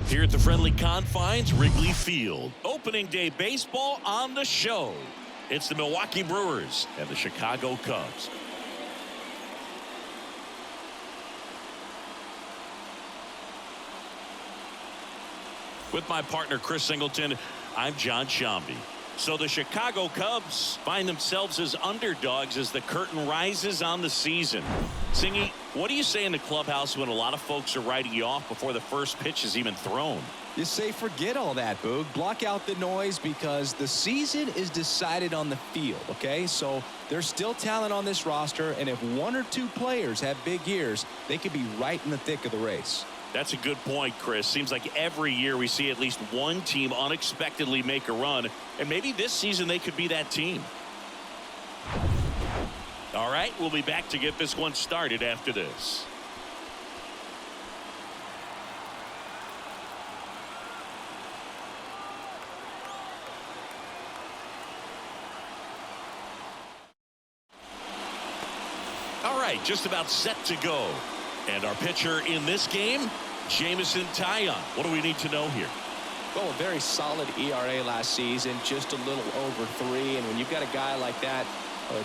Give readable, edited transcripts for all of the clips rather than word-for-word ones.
Here at the friendly confines, Wrigley Field. Opening day baseball on the show. It's the Milwaukee Brewers and the Chicago Cubs. With my partner Chris Singleton, I'm John Shambi. So the Chicago Cubs find themselves as underdogs as the curtain rises on the season. Singy, what do you say in the clubhouse when a lot of folks are writing you off before the first pitch is even thrown? You say forget all that, Boog. Block out the noise because the season is decided on the field, okay? So there's still talent on this roster, and if one or two players have big years, they could be right in the thick of the race. That's a good point, Chris. Seems like every year we see at least one team unexpectedly make a run, and maybe this season they could be that team. All right, we'll be back to get this one started after this. All right, just about set to go. And our pitcher in this game, Jameson Taillon. What do we need to know here? Well, a very solid ERA last season, just a little over 3. And when you've got a guy like that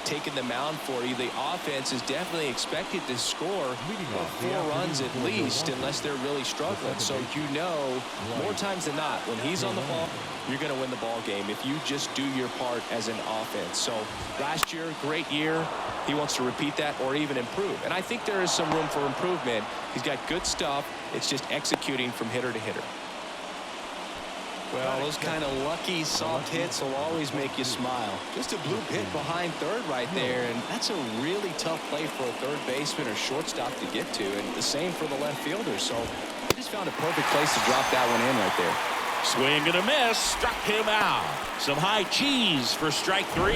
taking the mound for you, the offense is definitely expected to score 4 runs at least, unless they're really struggling. So you know, more times than not, when he's on the ball, you're going to win the ball game if you just do your part as an offense. So last year, great year. He wants to repeat that or even improve. And I think there is some room for improvement. He's got good stuff. It's just executing from hitter to hitter. Well, those kind of lucky soft hits will always make you smile. Just a bloop hit behind third right there, and that's a really tough play for a third baseman or shortstop to get to, and the same for the left fielder. So he just found a perfect place to drop that one in right there. Swing and a miss, struck him out. Some high cheese for strike 3.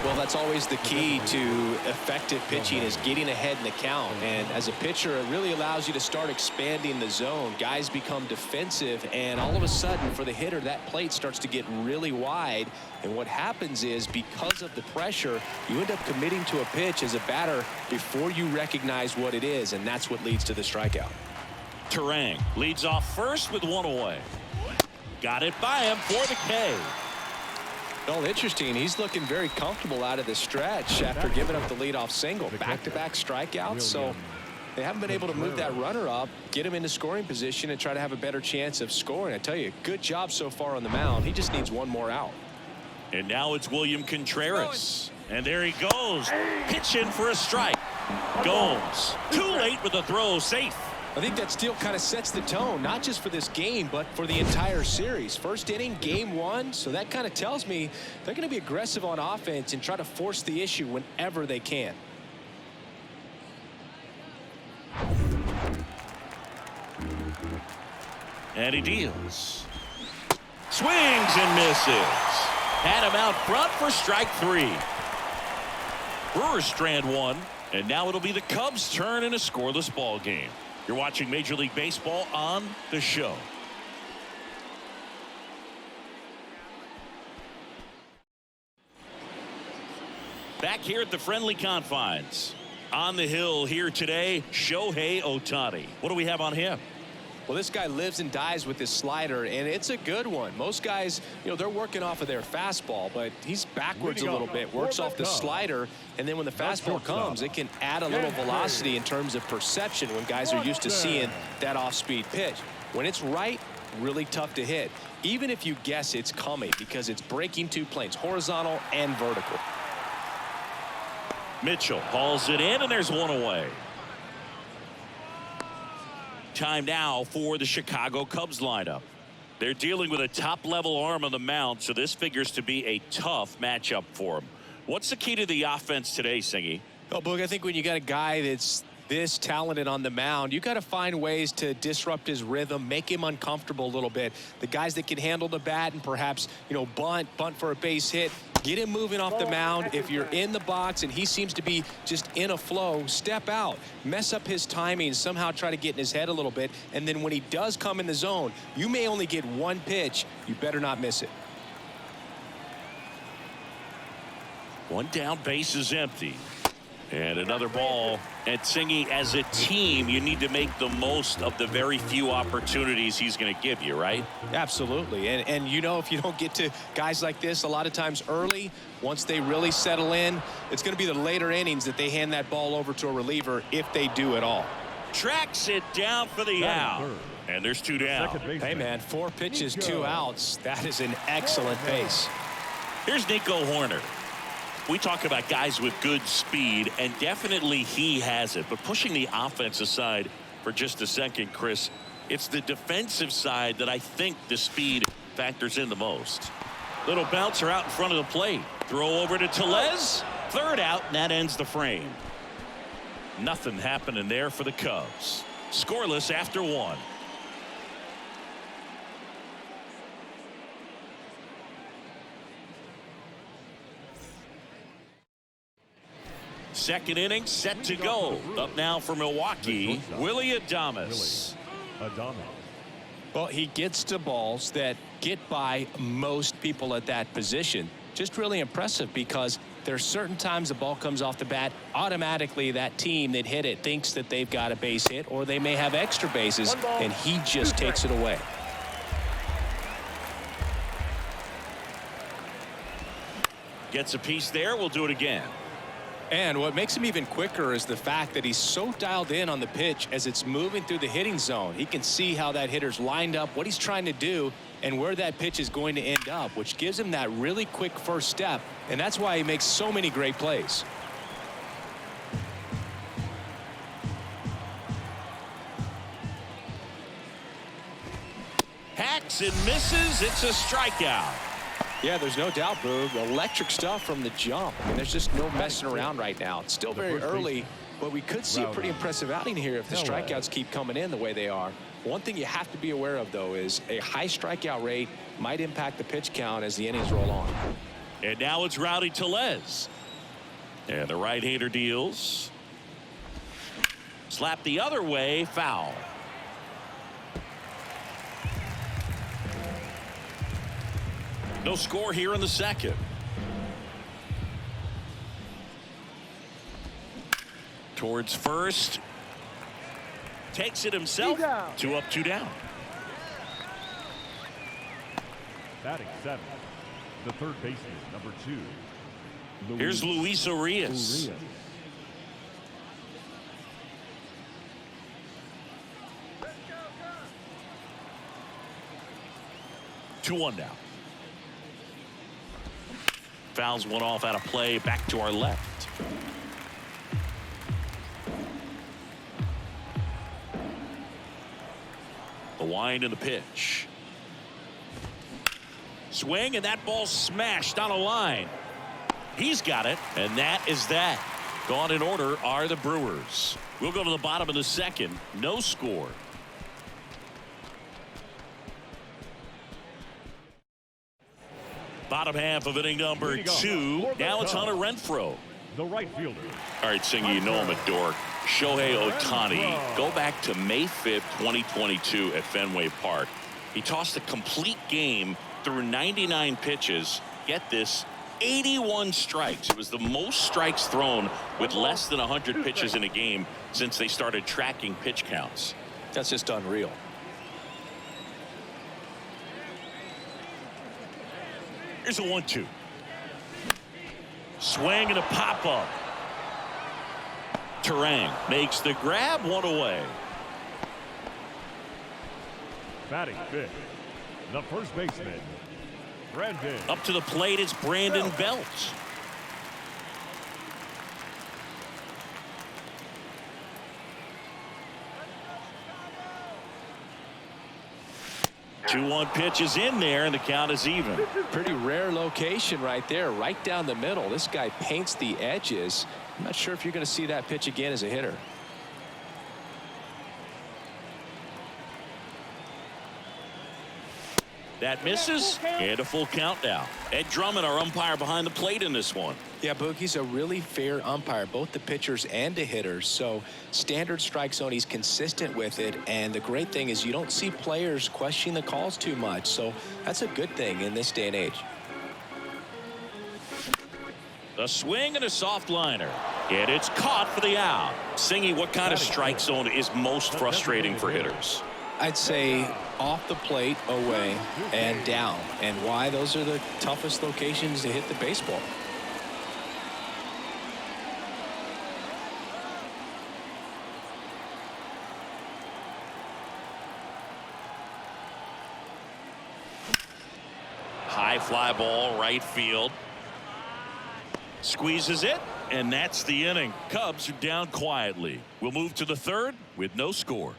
Well, that's always the key to effective pitching, is getting ahead in the count. And as a pitcher, it really allows you to start expanding the zone. Guys become defensive, and all of a sudden, for the hitter, that plate starts to get really wide. And what happens is, because of the pressure, you end up committing to a pitch as a batter before you recognize what it is, and that's what leads to the strikeout. Terang leads off first with 1 away. Got it by him for the K. Well, interesting. He's looking very comfortable out of the stretch after giving up the leadoff single. Back-to-back strikeouts, so they haven't been able to move that runner up, get him into scoring position, and try to have a better chance of scoring. I tell you, good job so far on the mound. He just needs one more out. And now it's William Contreras. And there he goes. Pitching for a strike. Gomes. Too late with the throw. Safe. I think that still kind of sets the tone, not just for this game, but for the entire series. First inning, game 1, so that kind of tells me they're going to be aggressive on offense and try to force the issue whenever they can. And he deals. Swings and misses. Had him out front for strike 3. Brewers strand 1, and now it'll be the Cubs' turn in a scoreless ball game. You're watching Major League Baseball on the show. Back here at the friendly confines. On the hill here today, Shohei Ohtani. What do we have on him? Well, this guy lives and dies with his slider, and it's a good one. Most guys, you know, they're working off of their fastball, but he's backwards a little bit, works off the slider, and then when the fastball comes, it can add a little velocity in terms of perception when guys are used to seeing that off-speed pitch. When it's right, really tough to hit, even if you guess it's coming, because it's breaking 2 planes, horizontal and vertical. Mitchell hauls it in, and there's 1 away. Time now for the Chicago Cubs lineup. They're dealing with a top-level arm on the mound, so this figures to be a tough matchup for them. What's the key to the offense today, Singy? Well, Boog, I think when you got a guy that's this talented on the mound, you got to find ways to disrupt his rhythm, make him uncomfortable a little bit. The guys that can handle the bat and perhaps, you know, bunt for a base hit, get him moving off the mound. If you're in the box and he seems to be just in a flow, step out, mess up his timing, somehow try to get in his head a little bit, and then when he does come in the zone, you may only get 1 pitch. You better not miss it. 1 down, base is empty. And another ball. And Singy, as a team, you need to make the most of the very few opportunities he's going to give you, right? Absolutely. And you know, if you don't get to guys like this a lot of times early, once they really settle in, it's going to be the later innings that they hand that ball over to a reliever, if they do at all. Tracks it down for the out. And there's 2 down. Hey, man, 4 pitches, 2 outs. That is an excellent base. Here's Nico Horner. We talk about guys with good speed, and definitely he has it. But pushing the offense aside for just a second, Chris, it's the defensive side that I think the speed factors in the most. Little bouncer out in front of the plate. Throw over to Tellez. 3rd out, and that ends the frame. Nothing happening there for the Cubs. Scoreless after 1. Second inning set to go. Up now for Milwaukee, Willy Adames. Well, he gets to balls that get by most people at that position. Just really impressive, because there's certain times the ball comes off the bat, automatically that team that hit it thinks that they've got a base hit, or they may have extra bases, and he just takes it away. Gets a piece there. We'll do it again. And what makes him even quicker is the fact that he's so dialed in on the pitch as it's moving through the hitting zone. He can see how that hitter's lined up, what he's trying to do, and where that pitch is going to end up, which gives him that really quick first step, and that's why he makes so many great plays. Hacks and misses. It's a strikeout. Yeah, there's no doubt, Boog. Electric stuff from the jump. I mean, there's just no messing around right now. It's still very early, but we could see a pretty impressive outing here if the strikeouts keep coming in the way they are. One thing you have to be aware of, though, is a high strikeout rate might impact the pitch count as the innings roll on. And now it's Rowdy Tellez. And the right-hander deals. Slap the other way, foul. No score here in the second. Towards first. Takes it himself. 2 up, 2 down. Batting 7th, the third baseman, number 2. Here's Luis Urias. 2-1 now. Fouls one off out of play, back to our left. The wind and the pitch. Swing, and that ball smashed on a line. He's got it, and that is that. Gone in order are the Brewers. We'll go to the bottom of the second. No score. Bottom half of inning number 2. Now it's Hunter Renfroe. The right fielder. All right, Singy, you know I'm a dork. Shohei Ohtani. Go back to May 5th, 2022 at Fenway Park. He tossed a complete game through 99 pitches. Get this, 81 strikes. It was the most strikes thrown with less than 100 pitches in a game since they started tracking pitch counts. That's just unreal. Here's a 1-2. Swing and a pop-up. Terang makes the grab, 1 away. Batting 5th, the first baseman, Brandon. Up to the plate, it's Brandon Belt. Two-one pitch is in there, and the count is even. Pretty rare location right there, right down the middle. This guy paints the edges. I'm not sure if you're going to see that pitch again as a hitter. That misses, and a full count now. Ed Drummond, our umpire behind the plate in this one. Yeah, Boogie's a really fair umpire, both the pitchers and the hitters. So standard strike zone, he's consistent with it. And the great thing is you don't see players questioning the calls too much. So that's a good thing in this day and age. A swing and a soft liner. And it's caught for the out. Singy, what kind of strike zone is most frustrating for hitters? I'd say off the plate, away, and down. And why? Those are the toughest locations to hit the baseball. High fly ball, right field. Squeezes it, and that's the inning. Cubs are down quietly. We'll move to the third with no score.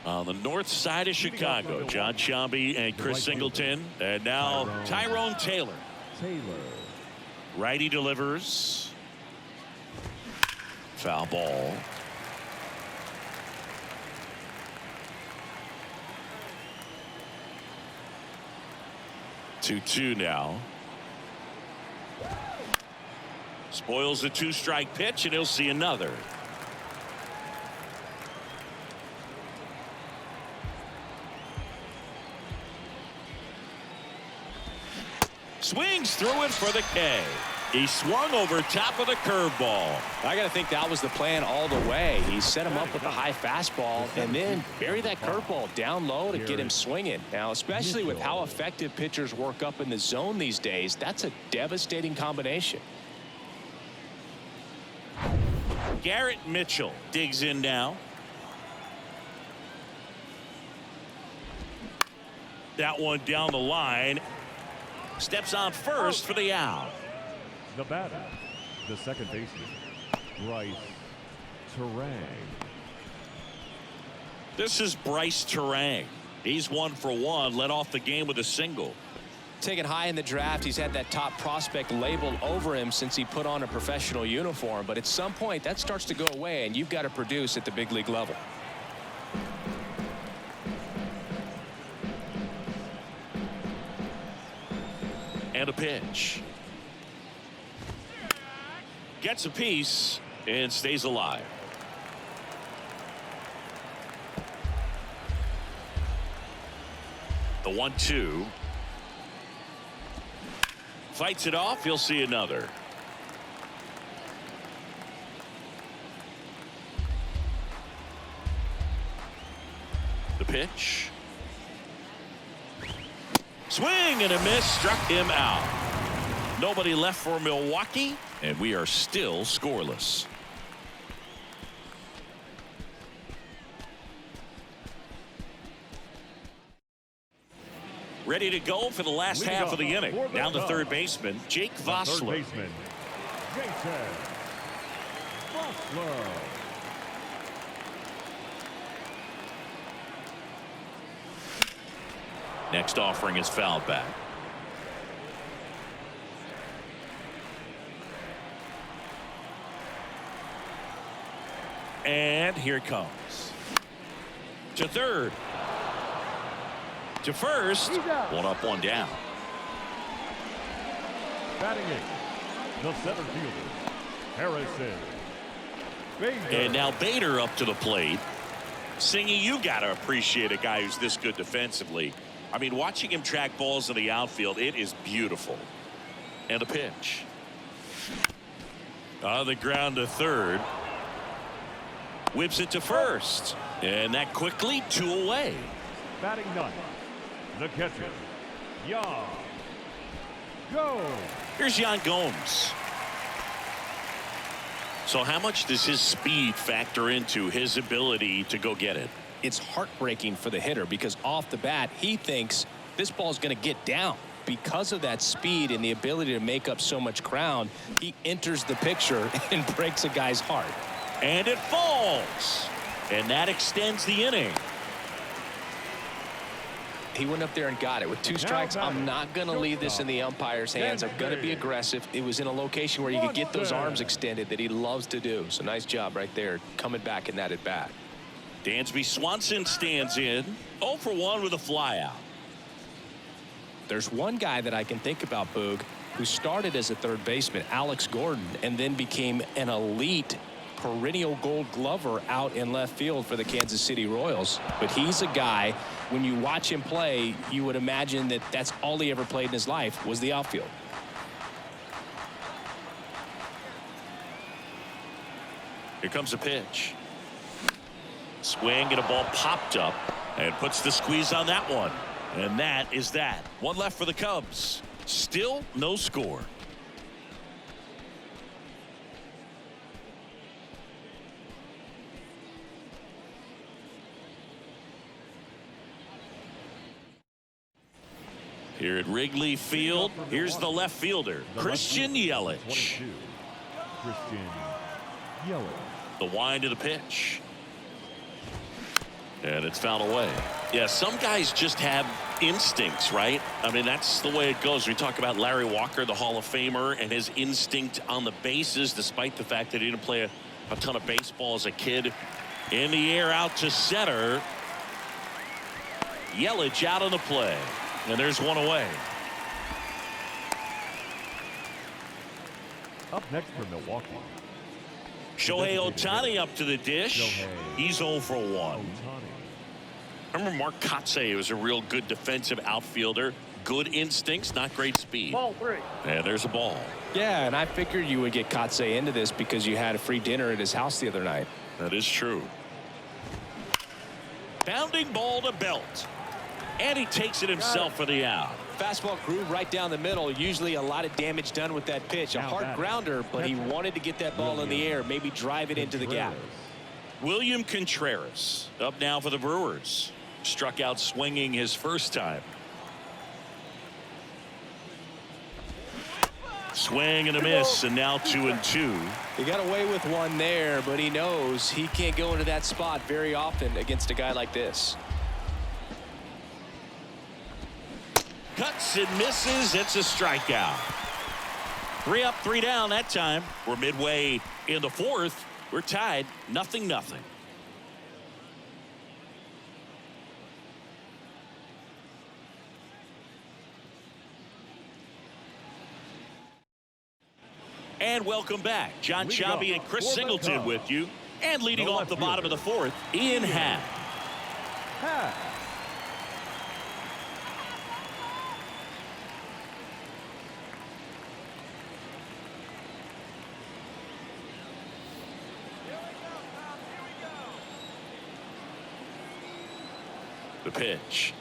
On the north side of Chicago, John Sciambi and Chris Singleton. And now Tyrone Taylor. Righty delivers. Foul ball. Two now. Spoils the two-strike pitch, and he'll see another. Swings through it for the K. He swung over top of the curveball. I got to think that was the plan all the way. He set him up with a high fastball and then bury that curveball down low to get him swinging. Now, especially with how effective pitchers work up in the zone these days, that's a devastating combination. Garrett Mitchell digs in now. That one down the line. Steps on first for the out. The batter, the second baseman, Bryce Terang. This is Bryce Terang. He's 1 for 1, led off the game with a single. Taken high in the draft, he's had that top prospect label over him since he put on a professional uniform. But at some point, that starts to go away, and you've got to produce at the big league level. And a pitch. Gets a piece and stays alive. The 1-2. Fights it off. He'll see another. The pitch. Swing and a miss. Struck him out. Nobody left for Milwaukee, and we are still scoreless. Ready to go for the last half of the inning. Down to third baseman, Jake Vossler. Third baseman, Jason Vossler. Next offering is fouled back. And here it comes. To third. To first. One up, one down. Batting eighth, the center fielder, Harrison Bader. And now Bader up to the plate. Singy, you got to appreciate a guy who's this good defensively. I mean, watching him track balls in the outfield, it is beautiful. And a pitch. On the ground to third. Whips it to first. And that quickly, 2 away. Batting ninth, the catcher, Yan Gomes. Here's Yan Gomes. So how much does his speed factor into his ability to go get it? It's heartbreaking for the hitter because off the bat, he thinks this ball is going to get down. Because of that speed and the ability to make up so much ground, he enters the picture and breaks a guy's heart. And it falls. And that extends the inning. He went up there and got it with 2 strikes. I'm not going to leave this in the umpire's hands. I'm going to be aggressive. It was in a location where you could get those arms extended that he loves to do. So nice job right there coming back in that at bat. Dansby Swanson stands in 0 for 1 with a flyout. There's one guy that I can think about, Boog, who started as a third baseman, Alex Gordon, and then became an elite perennial Gold Glover out in left field for the Kansas City Royals. But he's a guy, when you watch him play, you would imagine that that's all he ever played in his life was the outfield. Here comes a pitch. Swing and a ball popped up and puts the squeeze on that one. And that is that. One left for the Cubs. Still no score. Here at Wrigley Field, here's the left fielder, Christian Yelich. Christian Yelich. The wind of the pitch. And it's fouled away. Yeah, some guys just have instincts, right? I mean, that's the way it goes. We talk about Larry Walker, the Hall of Famer, and his instinct on the bases, despite the fact that he didn't play a ton of baseball as a kid. In the air, out to center. Yelich out on the play. And there's one away. Up next for Milwaukee. Shohei Ohtani up to the dish. He's 0 for 1. I remember Mark Kotsay was a real good defensive outfielder. Good instincts, not great speed. Ball 3. And there's a ball. Yeah, and I figured you would get Kotsay into this because you had a free dinner at his house the other night. That is true. Bounding ball to Belt. And he takes it himself for the out. Fastball grew right down the middle. Usually a lot of damage done with that pitch. A hard grounder, but he wanted to get that ball in the air, maybe drive it into the gap. William Contreras up now for the Brewers. Struck out swinging his first time. Swing and a miss, and now 2-2. He got away with one there, but he knows he can't go into that spot very often against a guy like this. Cuts and misses. It's a strikeout. 3 up, 3 down that time. We're midway in the 4th. We're tied 0-0. And welcome back. John Sciambi and Chris Singleton with you. And leading off the bottom of the 4th, Ian Happ. The pitch.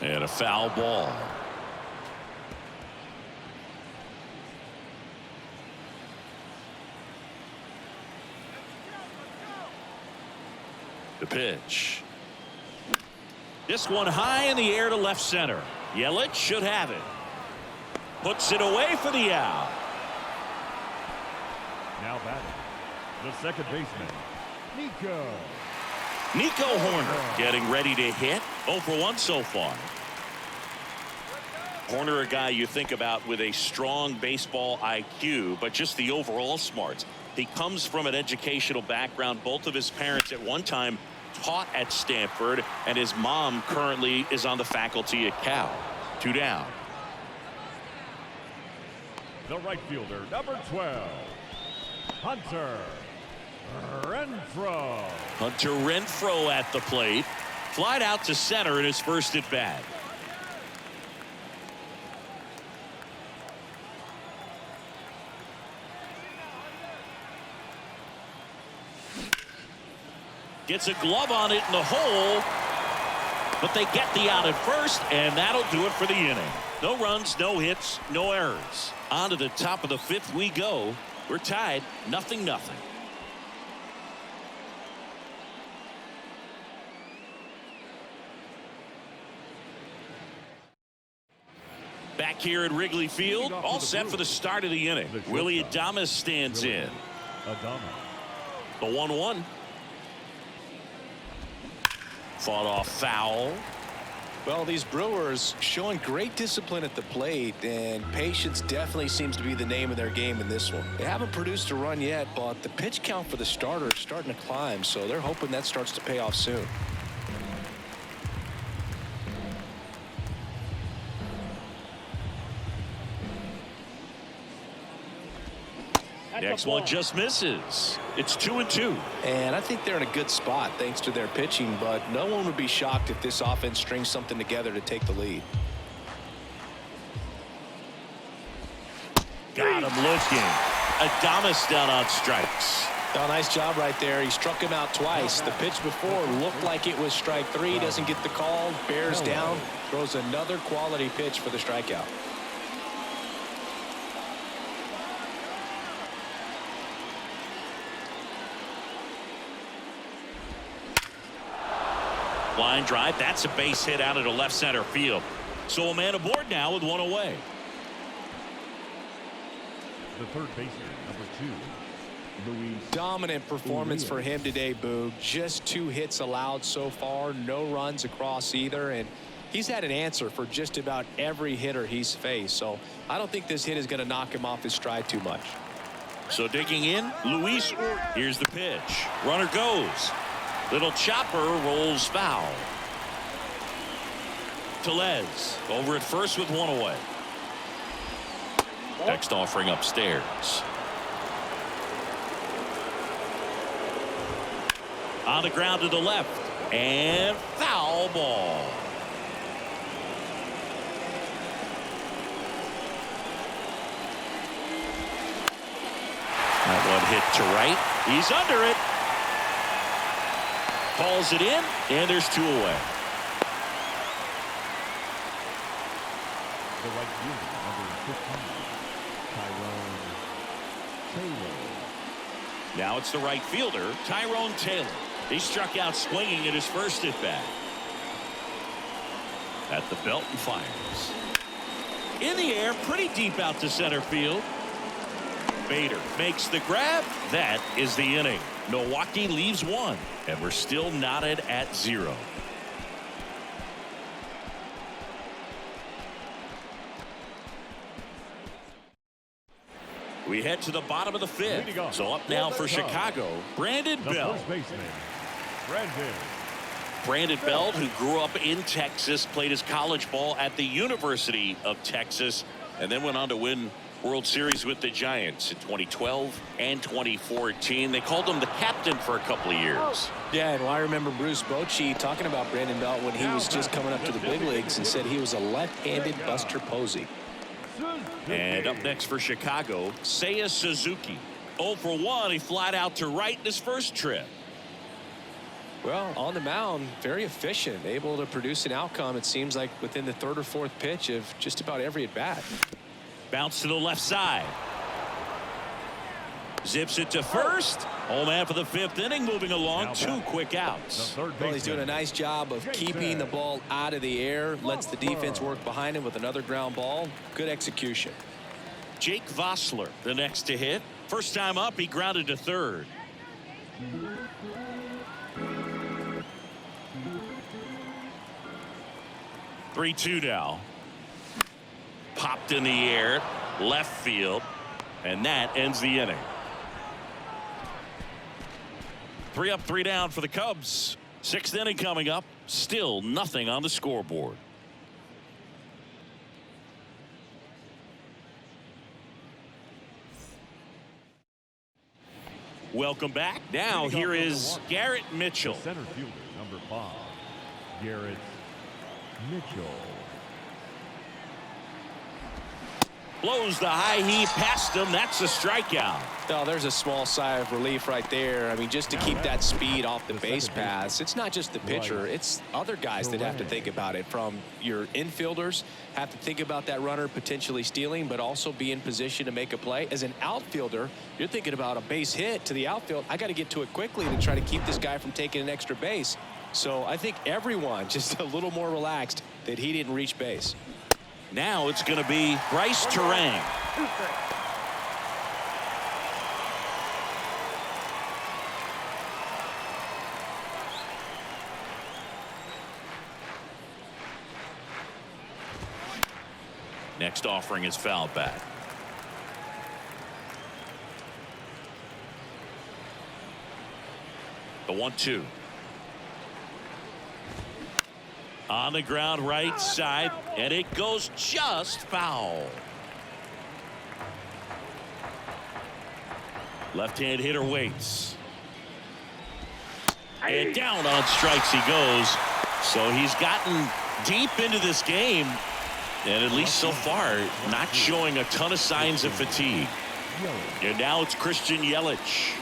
And a foul ball. The pitch. This one high in the air to left center. Yelich should have it. Puts it away for the out. Now batting, the second baseman, Nico Hoerner getting ready to hit. 0 for 1 so far. Hoerner, a guy you think about with a strong baseball IQ, but just the overall smarts. He comes from an educational background. Both of his parents at one time taught at Stanford, and his mom currently is on the faculty at Cal. 2 down. The right fielder, number 12, Hunter Renfroe. Hunter Renfroe at the plate. Flied out to center in his first at bat. Gets a glove on it in the hole, but they get the out at first, and that'll do it for the inning. No runs, no hits, no errors. On to the top of the 5th we go. We're tied 0-0. Back here at Wrigley Field, all set for the start of the inning. Willie Adames stands in. The 1-1. Fought off foul. Well, these Brewers showing great discipline at the plate, and patience definitely seems to be the name of their game in this one. They haven't produced a run yet, but the pitch count for the starter is starting to climb, so they're hoping that starts to pay off soon. Next one just misses. It's 2-2. And I think they're in a good spot thanks to their pitching, but no one would be shocked if this offense strings something together to take the lead. Got him looking. Adames down on strikes. Oh, nice job right there. He struck him out twice. The pitch before looked like it was strike three. Doesn't get the call. Bears down. Throws another quality pitch for the strikeout. Line drive. That's a base hit out into left center field. So a man aboard now with one away. The third baseman, number 2, Luis. Dominant performance for him today, Boog. Just 2 hits allowed so far. No runs across either. And he's had an answer for just about every hitter he's faced. So I don't think this hit is going to knock him off his stride too much. So digging in, Luis. Here's the pitch. Runner goes. Little chopper rolls foul. Tellez over at first with one away. Next offering upstairs. On the ground to the left. And foul ball. That one hit to right. He's under it. Calls it in, and there's 2 away. The right fielder, number 15, Tyrone Taylor. Now it's the right fielder, Tyrone Taylor. He struck out swinging at his first at bat. At the belt and fires. In the air, pretty deep out to center field. Bader makes the grab. That is the inning. Milwaukee leaves 1, and we're still knotted at 0. We head to the bottom of the 5th. So up now for Chicago, Brandon Belt. First baseman, Brandon Belt, who grew up in Texas, played his college ball at the University of Texas, and then went on to win World Series with the Giants in 2012 and 2014. They called him the captain for a couple of years. Yeah, and I remember Bruce Bochy talking about Brandon Belt when he was just coming up to the big leagues and said he was a left-handed Buster Posey. And up next for Chicago, Seiya Suzuki. 0 for 1. He flied out to right in his first trip. Well, on the mound, very efficient, able to produce an outcome, it seems like, within the 3rd or 4th pitch of just about every at-bat. Bounce to the left side. Zips it to first. Home man for the 5th inning, moving along. 2 quick outs. Well, he's doing a nice job of keeping the ball out of the air. Lets the defense work behind him with another ground ball. Good execution. Jake Vossler, the next to hit. First time up, he grounded to 3rd. Three-2 now. Popped in the air, left field, and that ends the inning. 3 up, 3 down for the Cubs. 6th inning coming up. Still nothing on the scoreboard. Welcome back. Now here is Garrett Mitchell. Center fielder, number 5, Garrett Mitchell. Blows the high heat past him. That's a strikeout. Oh, there's a small sigh of relief right there. I mean, just to keep that speed off the base paths. It's not just the pitcher. It's other guys that have to think about it. From your infielders have to think about that runner potentially stealing, but also be in position to make a play. As an outfielder, you're thinking about a base hit to the outfield. I got to get to it quickly to try to keep this guy from taking an extra base. So I think everyone just a little more relaxed that he didn't reach base. Now it's going to be Bryce Terang. Next offering is fouled back. The 1-2. On the ground right side, and it goes just foul. Left-hand hitter waits. And down on strikes he goes. So he's gotten deep into this game, and at least so far not showing a ton of signs of fatigue. And now it's Christian Yelich.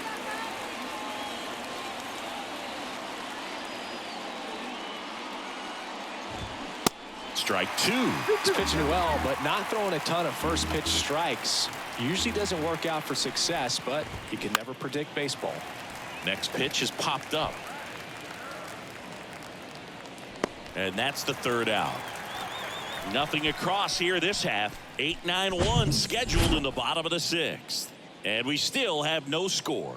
Strike two. He's pitching well, but not throwing a ton of first pitch strikes. Usually doesn't work out for success, but you can never predict baseball. Next pitch is popped up. And that's the third out. Nothing across here this half. 8-9-1 scheduled in the bottom of the sixth. And we still have no score.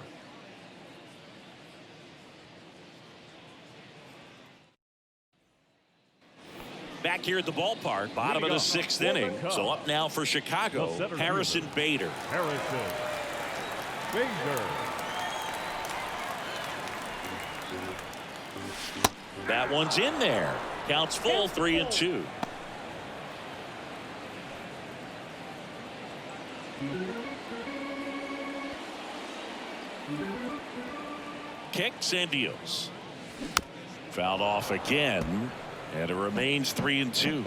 Back here at the ballpark, bottom of the sixth inning. So up now for Chicago, Harrison Bader. Harrison Bader. That one's in there. Counts full, 3-2. Kicks and deals. Fouled off again, and it remains 3-2.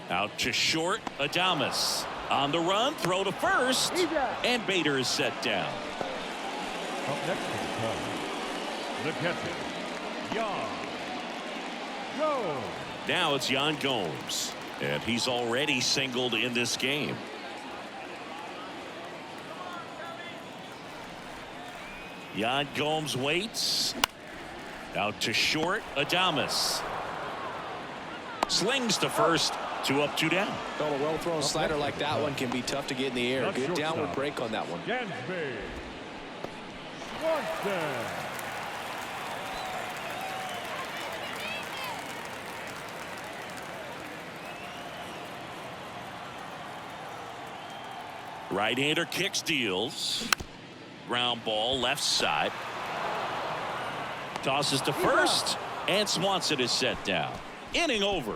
Out to short, Adames. On the run, throw to first, and Bader is set down. Up next to the Cubs, the catcher, Yan Gomes. Now it's Yan Gomes, and he's already singled in this game. Yan Gomes waits. Out to short, Adames. Slings to first. 2 up, 2 down. Well, a well-thrown slider like that one can be tough to get in the air. Good downward break on that one. Dansby Swanson. Right-hander kicks, deals. Ground ball left side. Tosses to first, and Swanson is set down. Inning over.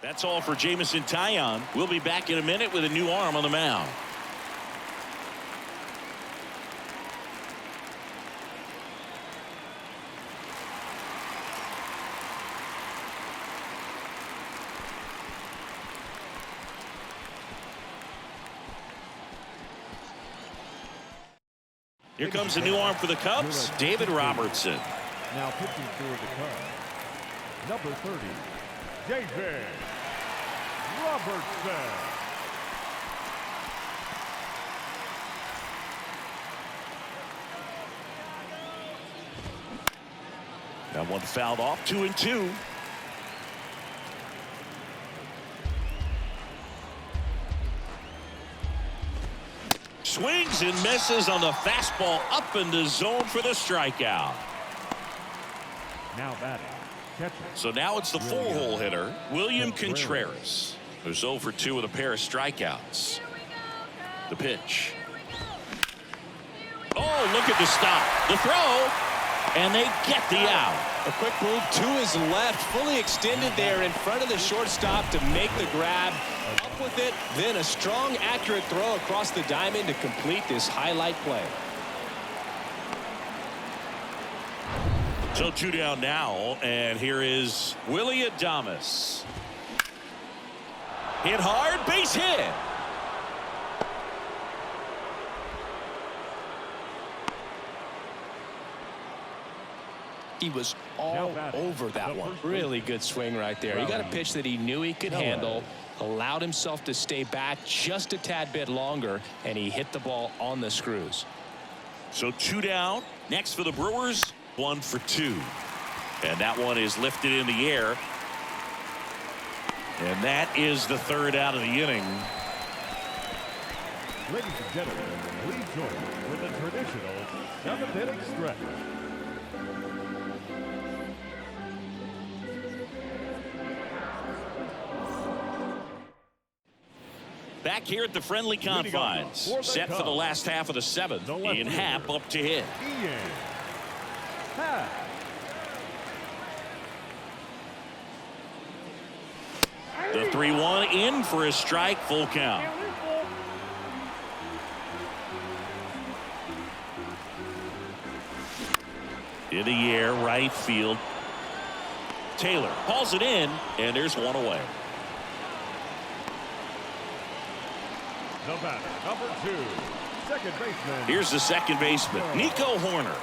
That's all for Jameson Taillon. We'll be back in a minute with a new arm on the mound. Here comes a new arm for the Cubs, David Robertson. Now pitching for the Cubs, number 30, David Robertson. That one fouled off, 2-2. Swings and misses on the fastball up in the zone for the strikeout. Now batting, catcher. So now it's the four-hole hitter, William Contreras, who's 0 for 2 with a pair of strikeouts. The pitch. Oh, look at the stop. The throw, and they get the out. A quick move to his left, fully extended there in front of the shortstop to make the grab. Up with it, then a strong, accurate throw across the diamond to complete this highlight play. So 2 down now, and here is Willie Adames. Hit hard, base hit. He was all over that one. Really good swing right there. He got a pitch that he knew he could handle, allowed himself to stay back just a tad bit longer, and he hit the ball on the screws. So 2 down. Next for the Brewers, 1 for 2. And that one is lifted in the air. And that is the third out of the inning. Ladies and gentlemen, please join with the traditional 7th inning stretch. Back here at the friendly confines. Set for the last half of the seventh. Ian Happ up to hit. Ian Happ. The 3-1 in for a strike, full count. In the air, right field. Taylor hauls it in, and there's one away. The batter, number 2, second baseman. Here's the second baseman, Nico Horner.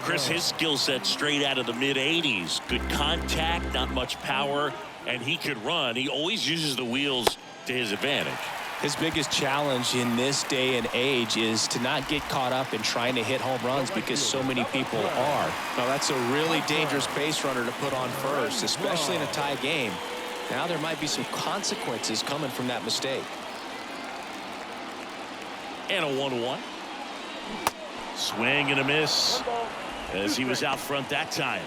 Chris, his skill set straight out of the mid-'80s. Good contact, not much power, and he could run. He always uses the wheels to his advantage. His biggest challenge in this day and age is to not get caught up in trying to hit home runs because so many people are. Now that's a really dangerous base runner to put on first, especially in a tie game. Now there might be some consequences coming from that mistake. And a 1-1. Swing and a miss as he was out front that time.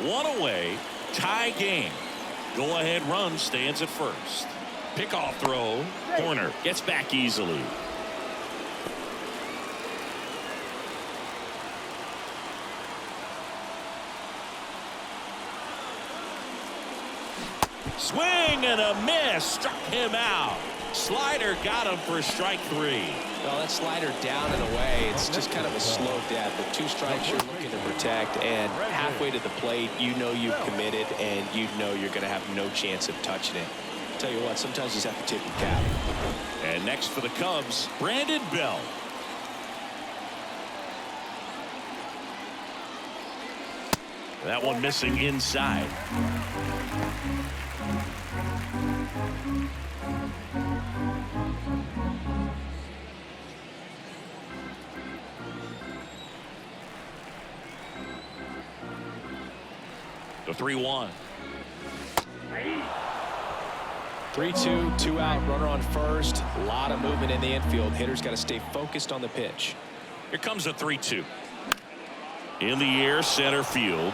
One away, tie game. Go-ahead run stands at first. Pickoff throw. Horner gets back easily. Swing and a miss. Struck him out. Slider got him for strike 3. Well, that slider down and away, it's just kind of a slow death. But 2 strikes you're looking to protect, and halfway to the plate, you know you've committed, and you know you're going to have no chance of touching it. Tell you what, sometimes you just have to tip your cap. And next for the Cubs, Brandon Bell. That one missing inside. The 3-1. 3-2, 2 out, runner on first. A lot of movement in the infield. Hitter's got to stay focused on the pitch. Here comes a 3-2. In the air, center field.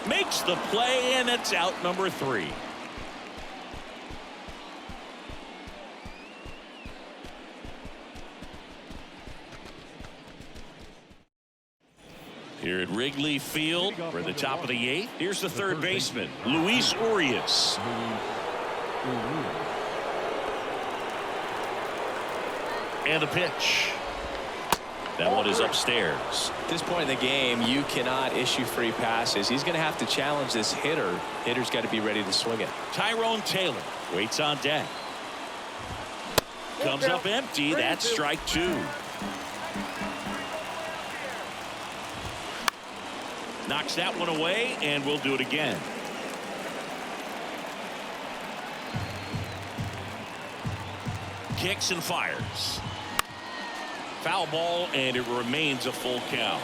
Makes the play, and it's out number 3. Here at Wrigley Field, we're at the top of the 8th. Here's the third baseman, Luis Urias. And the pitch. That one is upstairs. At this point in the game, you cannot issue free passes. He's going to have to challenge this hitter. Hitter's got to be ready to swing it. Tyrone Taylor waits on deck. Comes up empty. That's strike 2. Knocks that one away, and we'll do it again. Kicks and fires. Foul ball, and it remains a full count.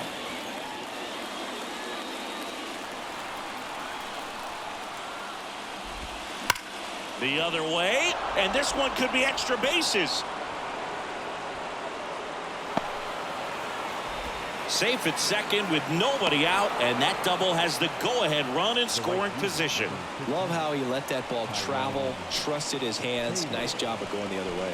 The other way, and this one could be extra bases. Safe at second with nobody out, and that double has the go-ahead run in scoring position. Love how he let that ball travel, trusted his hands. Nice job of going the other way.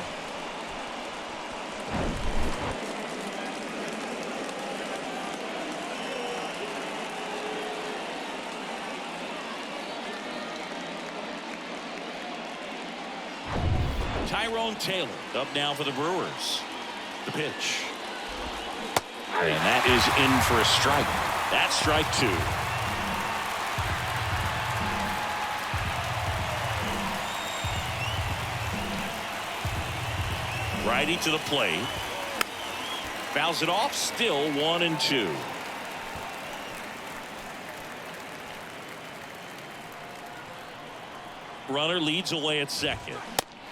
Tyrone Taylor up now for the Brewers. The pitch. And that is in for a strike. That's strike 2. Righty to the plate. Fouls it off. Still 1-2. Runner leads away at second.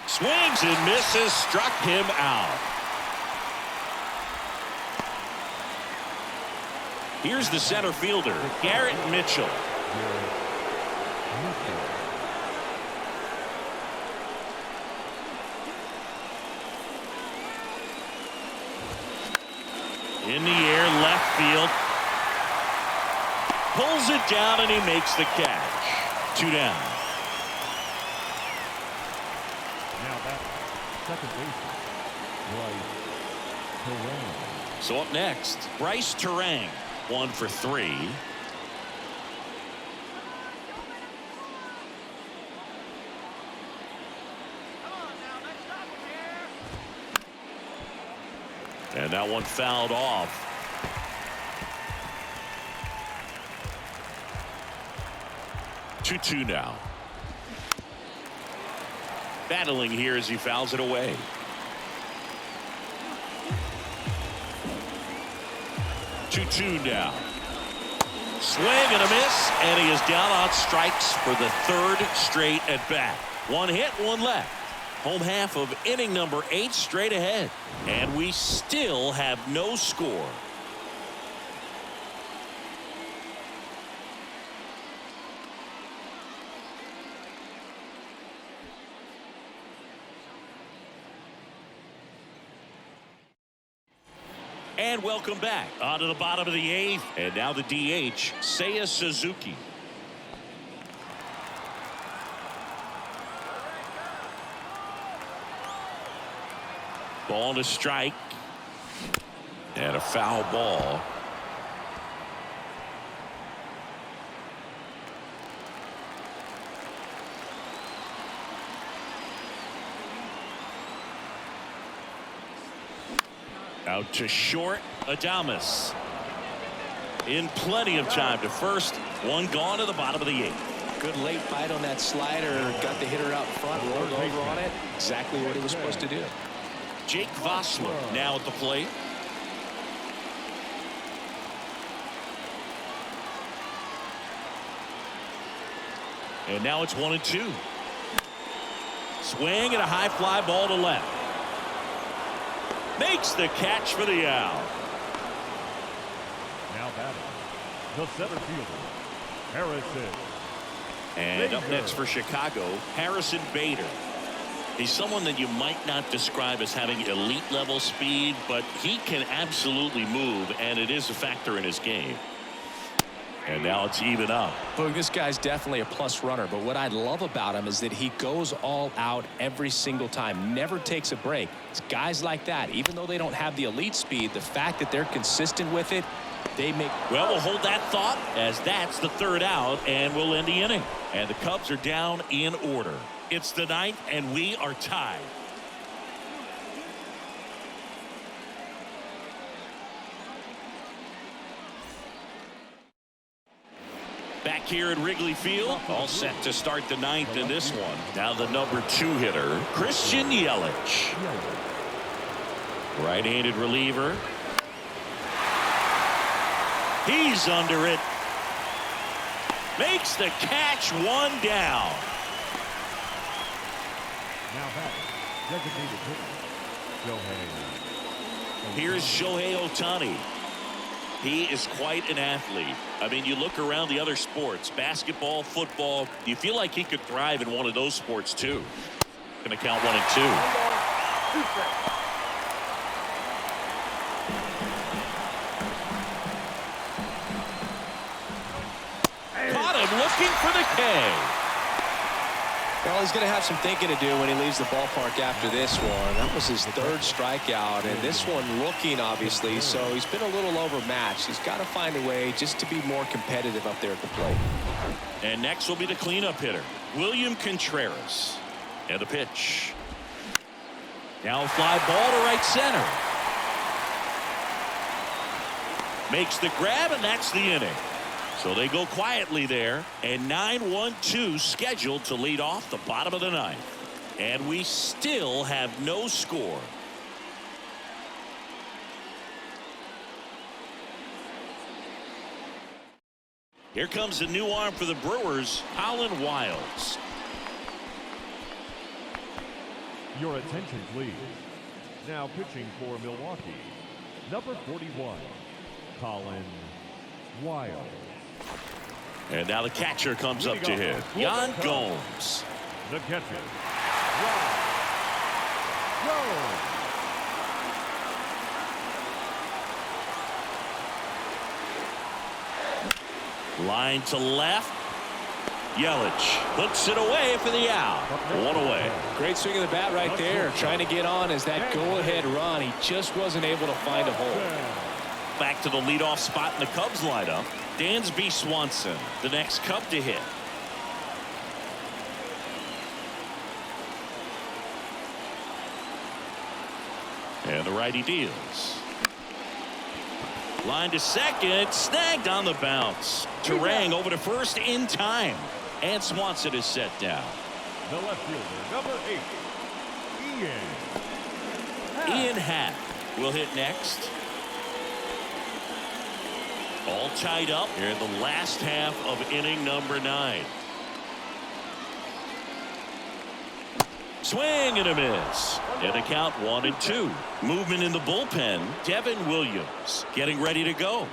Swings and misses. Struck him out. Here's the center fielder, Garrett Mitchell. In the air, left field. Pulls it down and he makes the catch. 2 down. Now that's second baseman, Bryce Terang. So up next, Bryce Terang, 1 for 3. And that one fouled off. 2-2 now. Battling here as he fouls it away. 2-2 now. Swing and a miss, and he is down on strikes for the 3rd straight at bat. 1 hit, 1 left. Home half of inning number 8 straight ahead. And we still have no score. And welcome back. On to the bottom of the 8th. And now the DH, Seiya Suzuki. Ball to strike. And a foul ball. Out to short, Adames. In plenty of time to first. 1 gone to the bottom of the 8th. Good late bite on that slider. Got the hitter out front, rolled over on it. Exactly what he was supposed to do. Jake Vossler now at the plate. And now it's 1-2. Swing and a high fly ball to left. Makes the catch for the out. Now batting, the center fielder, Harrison. And up next for Chicago, Harrison Bader. He's someone that you might not describe as having elite level speed, but he can absolutely move, and it is a factor in his game. And now it's even up. Look, this guy's definitely a plus runner, but what I love about him is that he goes all out every single time, never takes a break. It's guys like that, even though they don't have the elite speed, the fact that they're consistent with it, they make. Well, we'll hold that thought as that's the 3rd out, and we'll end the inning. And the Cubs are down in order. It's the 9th, and we are tied. Back here at Wrigley Field, all set to start the 9th in this one. Now the number 2 hitter, Christian Yelich. Right-handed reliever. He's under it. Makes the catch, 1 down. Now batting, designated hitter, Shohei. Here's Shohei Ohtani. He is quite an athlete. I mean, you look around the other sports, basketball, football, you feel like he could thrive in one of those sports too. Going to count 1 and 2. Caught him looking for the K. Well, he's going to have some thinking to do when he leaves the ballpark after this one. That was his 3rd strikeout, and this one looking, obviously, so he's been a little overmatched. He's got to find a way just to be more competitive up there at the plate. And next will be the cleanup hitter, William Contreras. And the pitch. Now a fly ball to right center. Makes the grab, and that's the inning. So they go quietly there, and 9-1-2 scheduled to lead off the bottom of the 9th. And we still have no score. Here comes the new arm for the Brewers, Colin Wilds. Your attention, please. Now pitching for Milwaukee, number 41, Colin Wilds. And now the catcher comes up to hit. Yan Gomes. The catcher, Yan Gomes. Line to left. Yelich hooks it away for the out. One away. Great swing of the bat right there. Trying to get on as that go-ahead run. He just wasn't able to find a hole. Back to the leadoff spot in the Cubs lineup. Dansby Swanson, the next Cub to hit. And the righty deals. Line to second, snagged on the bounce. Terang over to first in time. And Swanson is set down. The left fielder, number 8, Ian Happ will hit next. All tied up here in the last half of inning number 9. Swing and a miss. And a count 1-2. Movement in the bullpen. Devin Williams getting ready to go.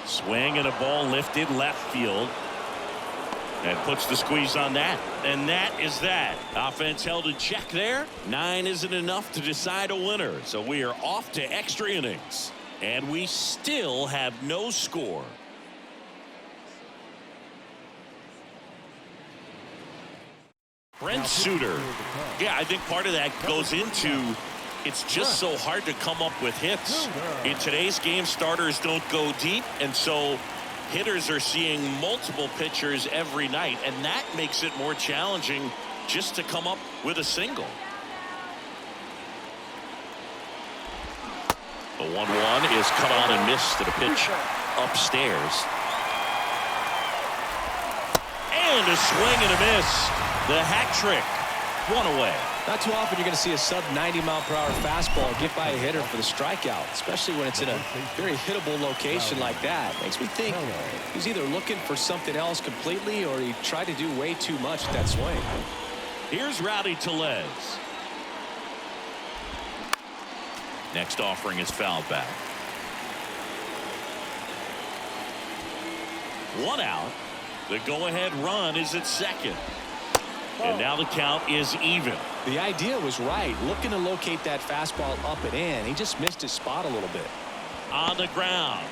Swing and a ball lifted left field. And puts the squeeze on that. And that is that. Offense held in check there. 9 isn't enough to decide a winner. So we are off to extra innings. And we still have no score. Brent Suter. Yeah, I think part of that goes into it's just so hard to come up with hits. In today's game, starters don't go deep. And so hitters are seeing multiple pitchers every night, and that makes it more challenging just to come up with a single. The 1-1 is cut on and missed to the pitch upstairs. And a swing and a miss. The hat trick. 1 away. Not too often you're going to see a sub 90-mile-per-hour fastball get by a hitter for the strikeout, especially when it's in a very hittable location like that. Makes me think he's either looking for something else completely or he tried to do way too much with that swing. Here's Rowdy Tellez. Next offering is fouled back. 1 out. The go-ahead run is at second. And now the count is even. The idea was right. Looking to locate that fastball up and in. He just missed his spot a little bit. On the ground.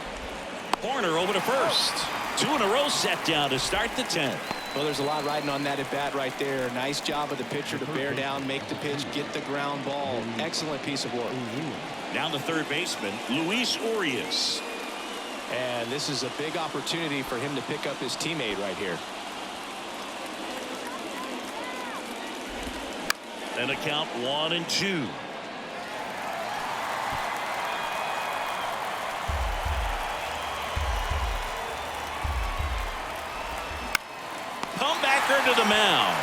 Horner over to first. 2 in a row set down to start the 10th. Well, there's a lot riding on that at bat right there. Nice job of the pitcher to bear down, make the pitch, get the ground ball. Excellent piece of work. Now the third baseman, Luis Urias. And this is a big opportunity for him to pick up his teammate right here. And a count 1-2. Comebacker to the mound.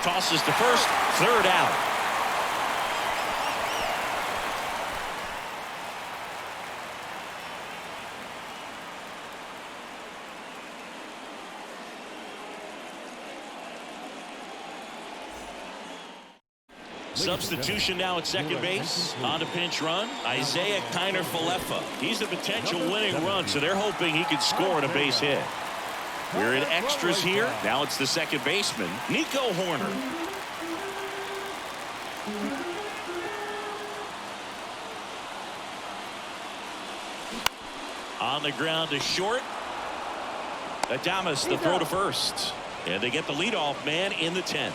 Tosses to first, 3rd out. Substitution now at second base. On a pinch run, Isaiah Kiner-Falefa. He's a potential winning run, so they're hoping he could score on a base hit. We're in extras here. Now it's the second baseman, Nico Horner. On the ground to short. Adames the throw to first. And they get the leadoff man in the 10th.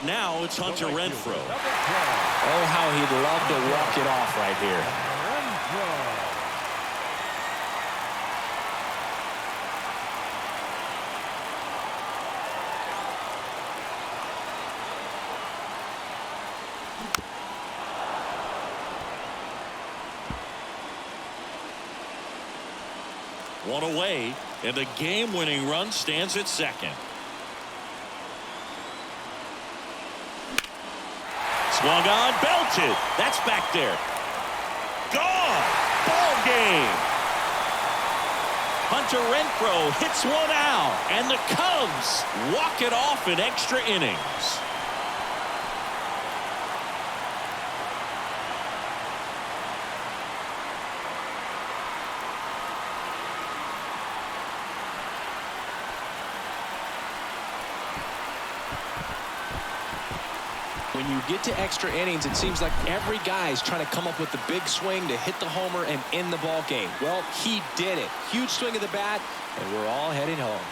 Now it's Hunter Renfroe. Oh, how he'd love to walk it off right here. One away, and the game-winning run stands at second. Swung on, belted. That's back there. Gone. Ball game. Hunter Renfroe hits one out, and the Cubs walk it off in extra innings. When you get to extra innings, it seems like every guy's trying to come up with the big swing to hit the homer and end the ball game. Well, he did it. Huge swing of the bat, and we're all heading home.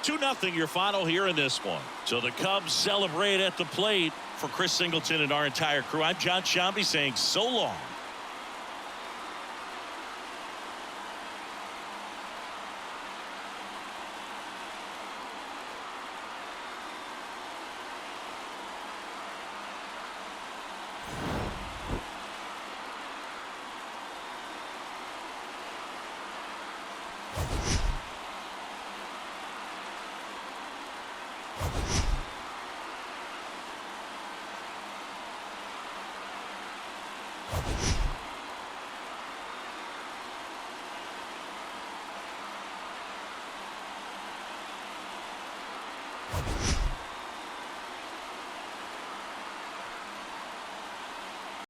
Two 2-0 your final here in this one. So the Cubs celebrate at the plate. For Chris Singleton and our entire crew, I'm John Sciambi saying so long.